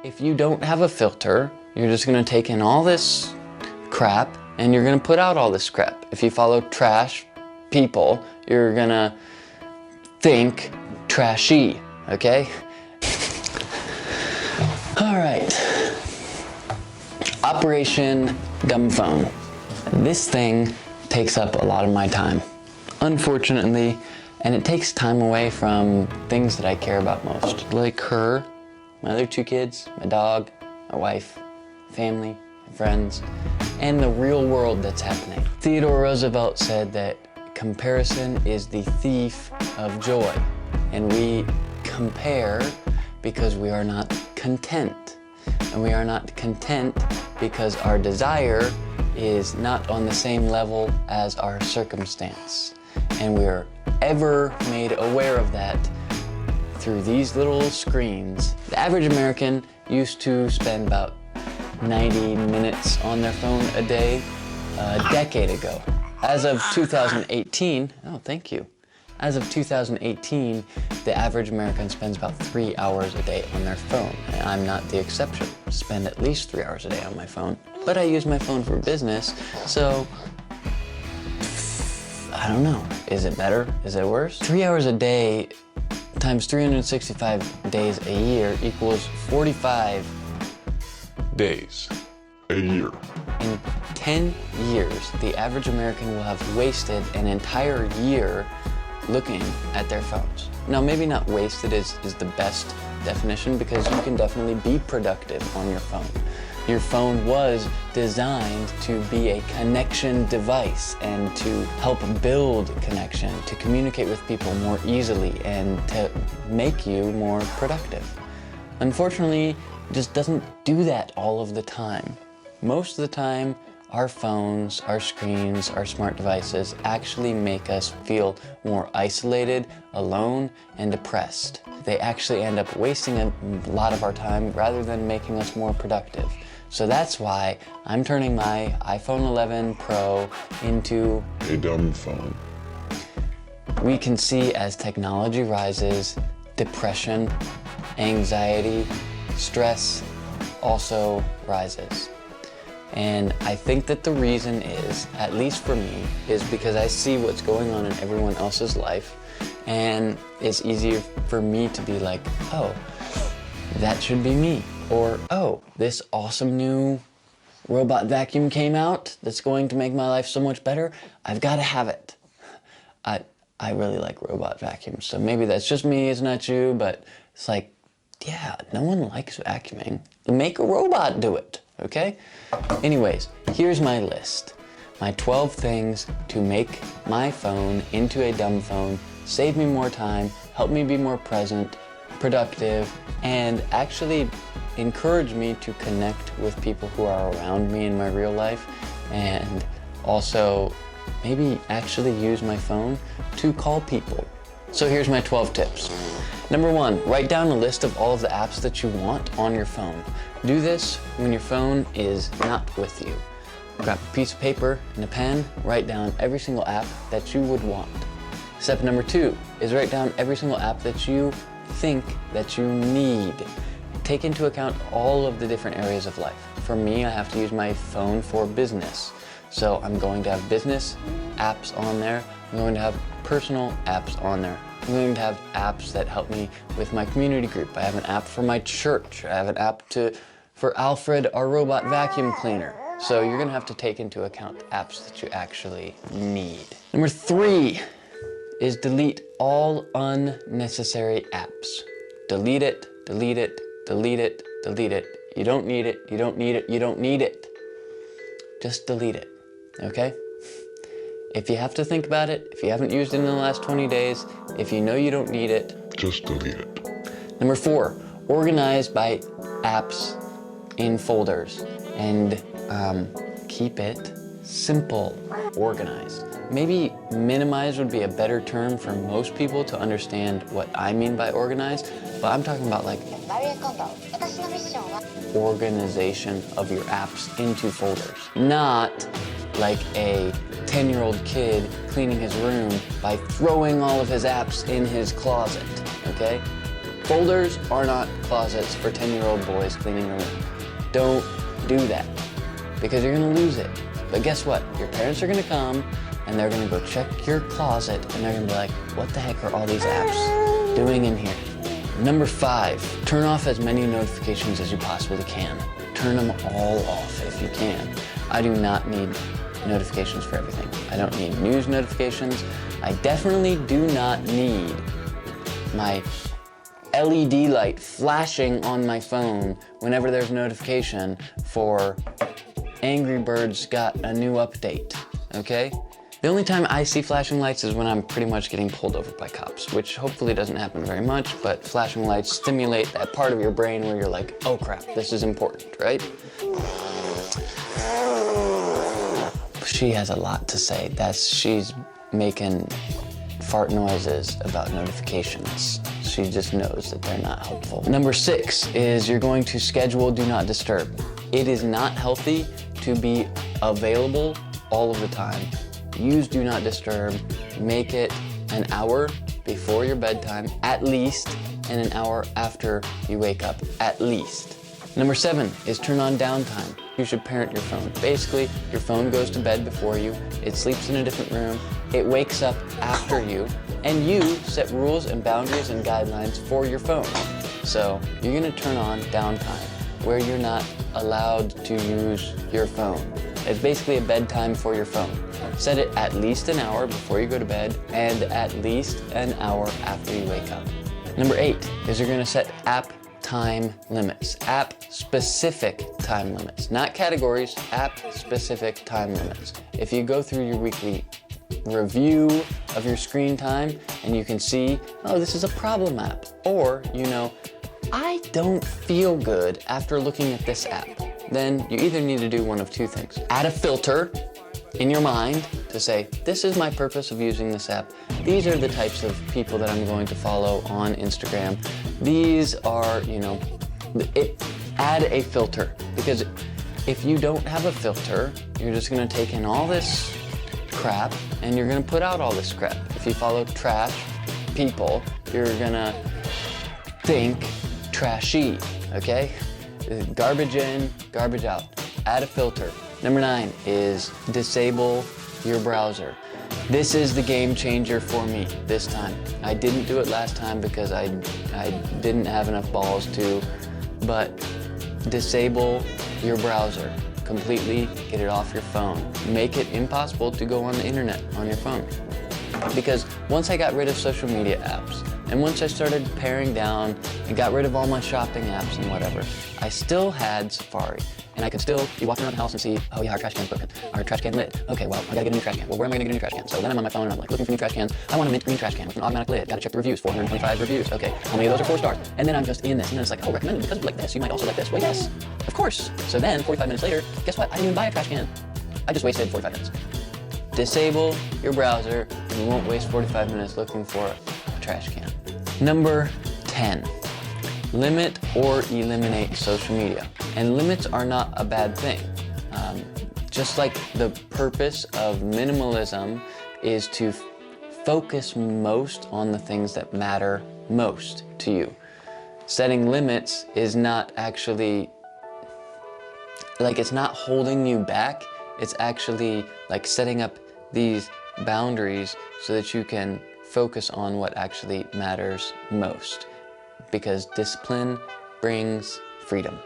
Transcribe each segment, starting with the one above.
If you don't have a filter, you're just gonna take in all this crap and you're gonna put out all this crap. If you follow trash people, you're gonna think trashy, okay? All right. Operation Dumb Phone. This thing takes up a lot of my time, unfortunately, and it takes time away from things that I care about most, like her, my other 2 kids, my dog, my wife, family, my friends, and the real world that's happening. Theodore Roosevelt said that comparison is the thief of joy, and we compare because we are not content. And we are not content because our desire is not on the same level as our circumstance. And we are ever made aware of that through these little screens. The average American used to spend about 90 minutes on their phone a day a decade ago. As of 2018, oh, thank you. As of 2018, the average American spends about 3 hours a day on their phone. And I'm not the exception. I spend at least 3 hours a day on my phone. But I use my phone for business, so I don't know. Is it better? Is it worse? 3 hours a day times 365 days a year equals 45 days a year. In 10 years, the average American will have wasted an entire year looking at their phones. Now, maybe not wasted is the best definition, because you can definitely be productive on your phone. Your phone was designed to be a connection device and to help build connection, to communicate with people more easily and to make you more productive. Unfortunately, it just doesn't do that all of the time. Most of the time, our phones, our screens, our smart devices actually make us feel more isolated, alone, and depressed. They actually end up wasting a lot of our time rather than making us more productive. So that's why I'm turning my iPhone 11 Pro into a dumb phone. We can see as technology rises, depression, anxiety, stress also rises. And I think that the reason is, at least for me, is because I see what's going on in everyone else's life, and it's easier for me to be like, oh, that should be me. Or, oh, this awesome new robot vacuum came out that's going to make my life so much better. I've got to have it. I really like robot vacuums, so maybe that's just me, it's not you, but it's like, yeah, no one likes vacuuming. Make a robot do it, okay? Anyways, here's my list. My 12 things to make my phone into a dumb phone, save me more time, help me be more present, productive, and actually encourage me to connect with people who are around me in my real life, and also maybe actually use my phone to call people. So here's my 12 tips. Number 1, write down a list of all of the apps that you want on your phone. Do this when your phone is not with you. Grab a piece of paper and a pen, write down every single app that you would want. Step number 2 is write down every single app that you think that you need. Take into account all of the different areas of life. For me, I have to use my phone for business. So I'm going to have business apps on there. I'm going to have personal apps on there. I'm going to have apps that help me with my community group. I have an app for my church. I have an app for Alfred, our robot vacuum cleaner. So you're gonna have to take into account the apps that you actually need. Number 3 is delete all unnecessary apps. Delete it, delete it, delete it, delete it. You don't need it, you don't need it, you don't need it. Just delete it, okay? If you have to think about it, if you haven't used it in the last 20 days, if you know you don't need it, just delete it. Number 4, organize by apps in folders and keep it simple, organized. Maybe minimize would be a better term for most people to understand what I mean by organized, but I'm talking about like organization of your apps into folders, not like a 10-year-old kid cleaning his room by throwing all of his apps in his closet, okay? Folders are not closets for 10-year-old boys cleaning their room. Don't do that, because you're gonna lose it. But guess what? Your parents are gonna come and they're gonna go check your closet and they're gonna be like, what the heck are all these apps doing in here? Number 5, turn off as many notifications as you possibly can. Turn them all off if you can. I do not need notifications for everything. I don't need news notifications. I definitely do not need my LED light flashing on my phone whenever there's a notification for Angry Birds got a new update, okay? The only time I see flashing lights is when I'm pretty much getting pulled over by cops, which hopefully doesn't happen very much, but flashing lights stimulate that part of your brain where you're like, oh crap, this is important, right? She has a lot to say. She's making fart noises about notifications. She just knows that they're not helpful. Number 6 is you're going to schedule Do Not Disturb. It is not healthy to be available all of the time. Use Do Not Disturb. Make it an hour before your bedtime, at least, and an hour after you wake up, at least. Number 7 is turn on downtime. You should parent your phone. Basically, your phone goes to bed before you, it sleeps in a different room, it wakes up after you, and you set rules and boundaries and guidelines for your phone. So you're gonna turn on downtime, where you're not allowed to use your phone. It's basically a bedtime for your phone. Set it at least an hour before you go to bed and at least an hour after you wake up. Number 8 is you're gonna set app time limits, app-specific time limits, not categories, app-specific time limits. If you go through your weekly review of your screen time and you can see, oh, this is a problem app, or you know, I don't feel good after looking at this app, then you either need to do one of two things. Add a filter in your mind to say, this is my purpose of using this app. These are the types of people that I'm going to follow on Instagram. These are, you know, add a filter, because if you don't have a filter, you're just gonna take in all this crap and you're gonna put out all this crap. If you follow trash people, you're gonna think trashy, okay? Garbage in, garbage out. Add a filter. Number 9 is disable your browser. This is the game changer for me this time. I didn't do it last time because I didn't have enough balls to, but disable your browser completely, get it off your phone. Make it impossible to go on the internet on your phone. Because once I got rid of social media apps, and once I started paring down and got rid of all my shopping apps and whatever, I still had Safari. And I could still be walking around the house and see, oh yeah, our trash can's broken. Our trash can lit. Okay, well, I gotta get a new trash can. Well, where am I gonna get a new trash can? So then I'm on my phone and I'm like looking for new trash cans. I want a mint green trash can with an automatic lid. Gotta check the reviews, 425 reviews. Okay, how many of those are 4 stars? And then I'm just in this. And then it's like, oh, recommended because you like this. You might also like this. Well, yes, of course. So then 45 minutes later, guess what? I didn't even buy a trash can. I just wasted 45 minutes. Disable your browser and you won't waste 45 minutes looking for a trash can. Number 10. Limit or eliminate social media. And limits are not a bad thing. Just like the purpose of minimalism is to focus most on the things that matter most to you. Setting limits is not actually, like, it's not holding you back. It's actually like setting up these boundaries so that you can focus on what actually matters most. Because discipline brings freedom.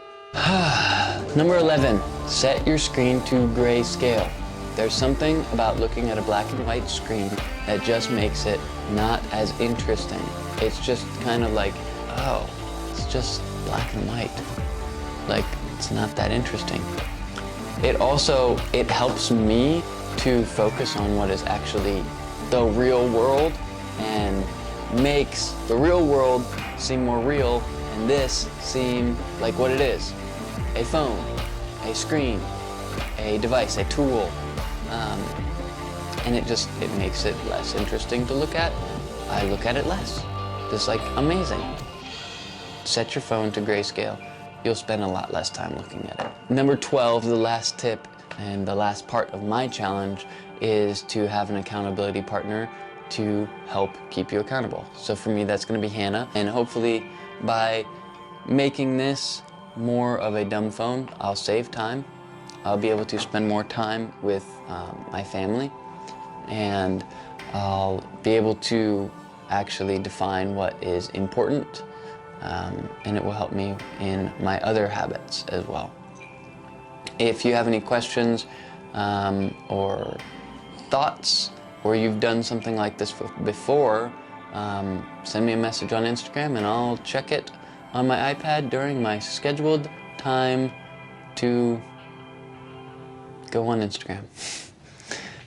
Number 11, set your screen to grayscale. There's something about looking at a black and white screen that just makes it not as interesting. It's just kind of like, oh, it's just black and white. Like, it's not that interesting. It helps me to focus on what is actually the real world and makes the real world seem more real and this seem like what it is. A phone, a screen, a device, a tool. And it makes it less interesting to look at. I look at it less. Just like amazing. Set your phone to grayscale. You'll spend a lot less time looking at it. Number 12, the last tip and the last part of my challenge is to have an accountability partner to help keep you accountable. So for me, that's gonna be Hannah, and hopefully by making this more of a dumb phone, I'll save time. I'll be able to spend more time with my family, and I'll be able to actually define what is important, and it will help me in my other habits as well. If you have any questions or thoughts, or you've done something like this before, send me a message on Instagram and I'll check it on my iPad during my scheduled time to go on Instagram.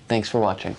Thanks for watching.